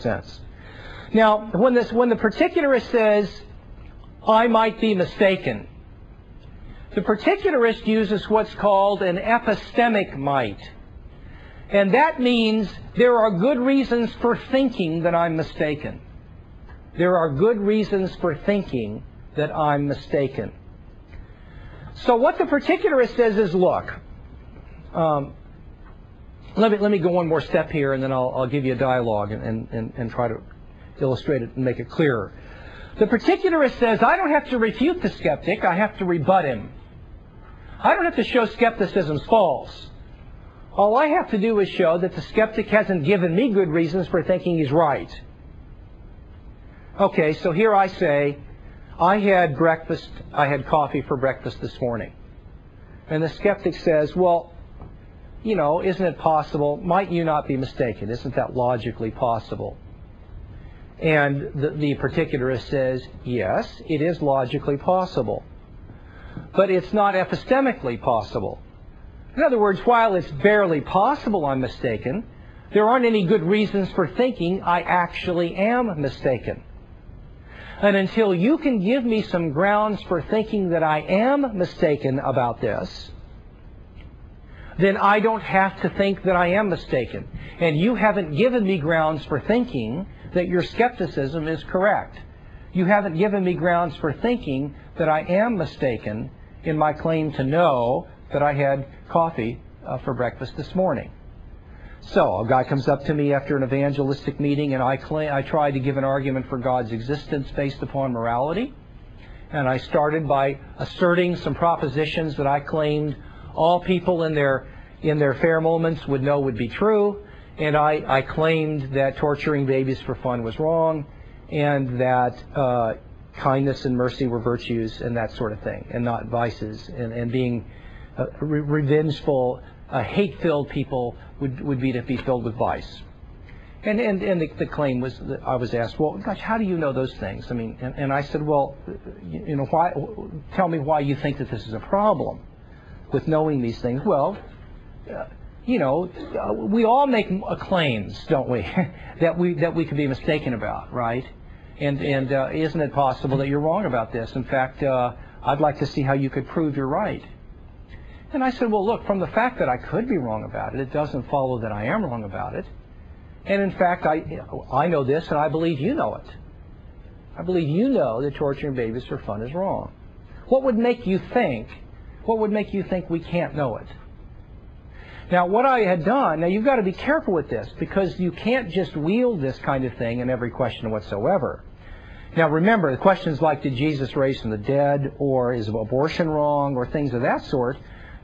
sense. Now, when the particularist says, I might be mistaken, the particularist uses what's called an epistemic might. And that means there are good reasons for thinking that I'm mistaken. There are good reasons for thinking that I'm mistaken. So what the particularist says is, look, let me go one more step here, and then I'll give you a dialogue and try to illustrate it and make it clearer. The particularist says, I don't have to refute the skeptic, I have to rebut him. I don't have to show skepticism's false. All I have to do is show that the skeptic hasn't given me good reasons for thinking he's right. Okay, so here I say, I had coffee for breakfast this morning. And the skeptic says, well, you know, isn't it possible? Might you not be mistaken? Isn't that logically possible? And the particularist says, yes, it is logically possible. But it's not epistemically possible. In other words, while it's barely possible I'm mistaken, there aren't any good reasons for thinking I actually am mistaken. And until you can give me some grounds for thinking that I am mistaken about this, then I don't have to think that I am mistaken. And you haven't given me grounds for thinking that your skepticism is correct. You haven't given me grounds for thinking that I am mistaken in my claim to know that I had coffee for breakfast this morning. So a guy comes up to me after an evangelistic meeting, and I tried to give an argument for God's existence based upon morality. And I started by asserting some propositions that I claimed all people in their fair moments would know would be true. And I claimed that torturing babies for fun was wrong, and that kindness and mercy were virtues and that sort of thing, and not vices. And being revengeful, hate-filled people would be to be filled with vice. And the claim was that I was asked, well, gosh, how do you know those things? I mean, and I said, well, you know, why? Tell me why you think that this is a problem with knowing these things. Well, you know, we all make claims, don't we, that we could be mistaken about, right? And isn't it possible that you're wrong about this? In fact, I'd like to see how you could prove you're right. And I said, well, look, from the fact that I could be wrong about it, it doesn't follow that I am wrong about it. And in fact, I know this, and I believe you know it. I believe you know that torturing babies for fun is wrong. What would make you think we can't know it? Now, what I had done, now you've got to be careful with this, because you can't just wield this kind of thing in every question whatsoever. Now remember, the questions like, did Jesus raise from the dead, or is abortion wrong, or things of that sort,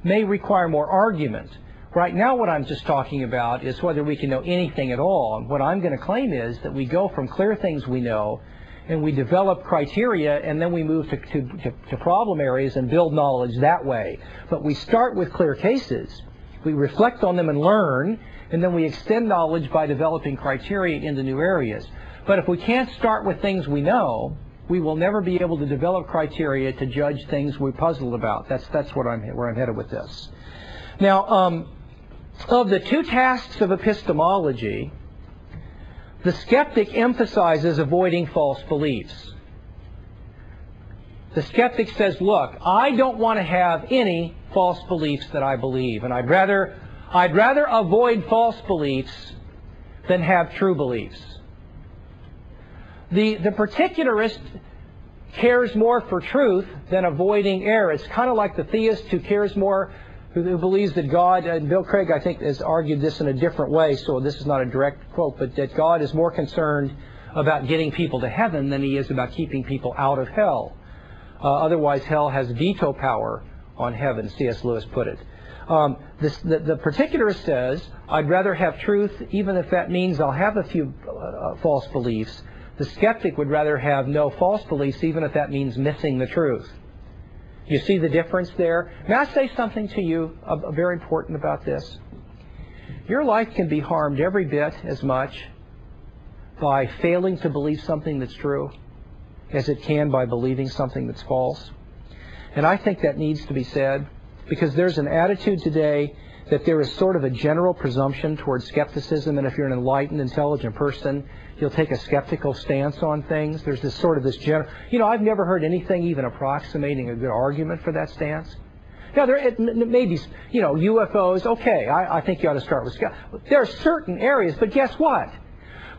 may require more argument. Right now what I'm just talking about is whether we can know anything at all. And what I'm going to claim is that we go from clear things we know, and we develop criteria, and then we move to problem areas and build knowledge that way. But we start with clear cases. We reflect on them and learn, and then we extend knowledge by developing criteria into new areas. But if we can't start with things we know, we will never be able to develop criteria to judge things we're puzzled about. That's where I'm headed with this. Now, of the two tasks of epistemology, the skeptic emphasizes avoiding false beliefs. The skeptic says, look, I don't want to have any false beliefs that I believe, and I'd rather avoid false beliefs than have true beliefs. The particularist cares more for truth than avoiding error. It's kind of like the theist who cares more, who believes that God, and Bill Craig, I think, has argued this in a different way, so this is not a direct quote, but that God is more concerned about getting people to heaven than he is about keeping people out of hell. Otherwise, hell has veto power on heaven, C.S. Lewis put it. The particularist says, I'd rather have truth, even if that means I'll have a few false beliefs. The skeptic would rather have no false beliefs, even if that means missing the truth. You see the difference there? May I say something to you very important about this? Your life can be harmed every bit as much by failing to believe something that's true as it can by believing something that's false. And I think that needs to be said, because there's an attitude today that there is sort of a general presumption towards skepticism, and if you're an enlightened, intelligent person, you'll take a skeptical stance on things. There's this sort of this general... I've never heard anything even approximating a good argument for that stance. Now, it may be, UFOs, okay, I think you ought to start with... There are certain areas, but guess what?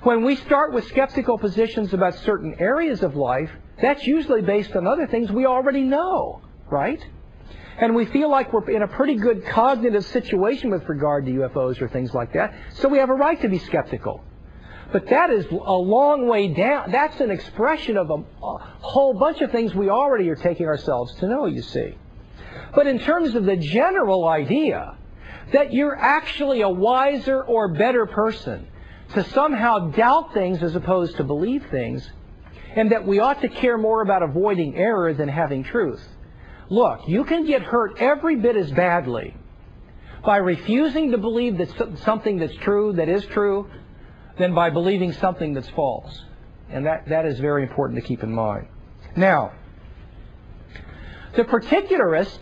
When we start with skeptical positions about certain areas of life, that's usually based on other things we already know, right? And we feel like we're in a pretty good cognitive situation with regard to UFOs or things like that, so we have a right to be skeptical. But that is a long way down. That's an expression of a whole bunch of things we already are taking ourselves to know, you see. But in terms of the general idea that you're actually a wiser or better person to somehow doubt things as opposed to believe things, and that we ought to care more about avoiding error than having truth. Look, you can get hurt every bit as badly by refusing to believe that something that's true, that is true, than by believing something that's false. And that is very important to keep in mind. Now, the particularist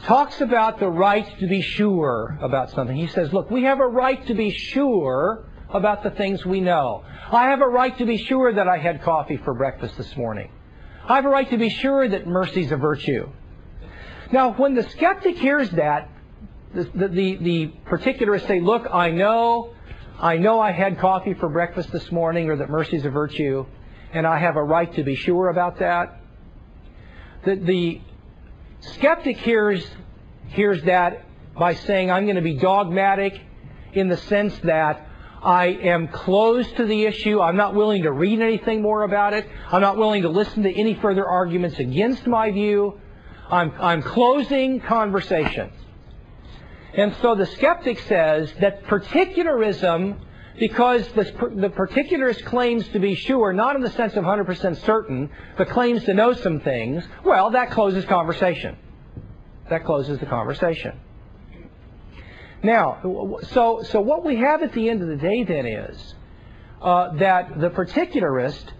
talks about the right to be sure about something. He says, look, we have a right to be sure about the things we know. I have a right to be sure that I had coffee for breakfast this morning. I have a right to be sure that mercy is a virtue. Now, when the skeptic hears that, the particularists say, look, I know I had coffee for breakfast this morning, or that mercy is a virtue, and I have a right to be sure about that. The skeptic hears that by saying, I'm going to be dogmatic in the sense that I am closed to the issue. I'm not willing to read anything more about it. I'm not willing to listen to any further arguments against my view. I'm closing conversation. And so the skeptic says that particularism, because the particularist claims to be sure, not in the sense of 100% certain, but claims to know some things, well, that closes conversation. That closes the conversation. Now, so what we have at the end of the day then is that the particularist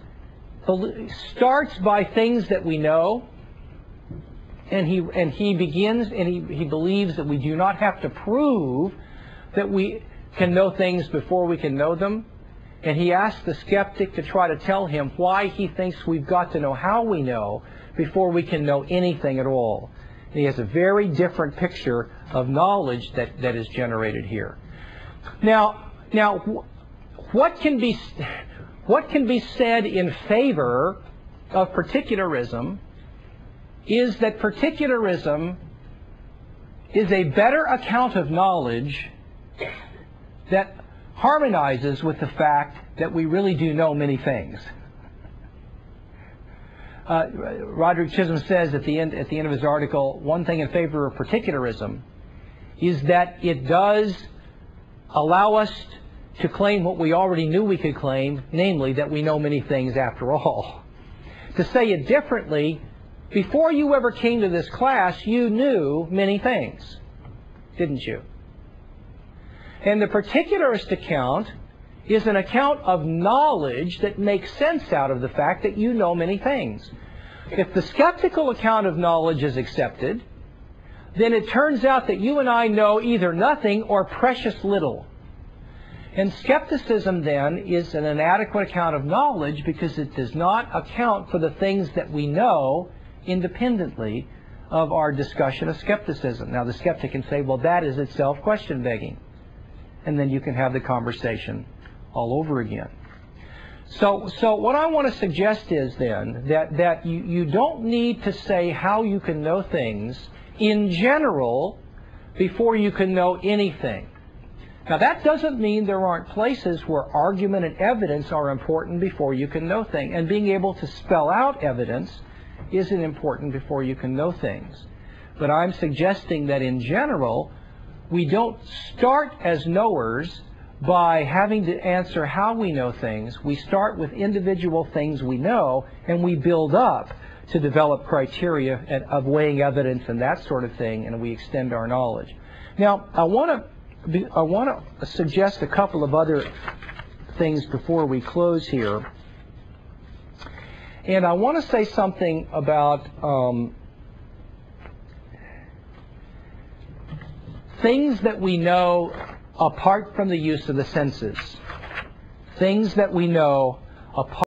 starts by things that we know, and he believes that we do not have to prove that we can know things before we can know them. And he asks the skeptic to try to tell him why he thinks we've got to know how we know before we can know anything at all. And he has a very different picture of knowledge that is generated here. Now, what can be said in favor of particularism is that particularism is a better account of knowledge that harmonizes with the fact that we really do know many things. Roderick Chisholm says at the end of his article, one thing in favor of particularism is that it does allow us to claim what we already knew we could claim, namely that we know many things after all. To say it differently, before you ever came to this class, you knew many things, didn't you? And the particularist account is an account of knowledge that makes sense out of the fact that you know many things. If the skeptical account of knowledge is accepted, then it turns out that you and I know either nothing or precious little. And skepticism then is an inadequate account of knowledge because it does not account for the things that we know independently of our discussion of skepticism. Now the skeptic can say, well, that is itself question begging. And then you can have the conversation all over again. So what I want to suggest is then that you don't need to say how you can know things in general before you can know anything. Now that doesn't mean there aren't places where argument and evidence are important before you can know things. And being able to spell out evidence isn't important before you can know things. But I'm suggesting that in general, we don't start as knowers by having to answer how we know things. We start with individual things we know, and we build up to develop criteria of weighing evidence and that sort of thing, and we extend our knowledge. Now, I want to suggest a couple of other things before we close here. And I want to say something about things that we know apart from the use of the senses. Things that we know apart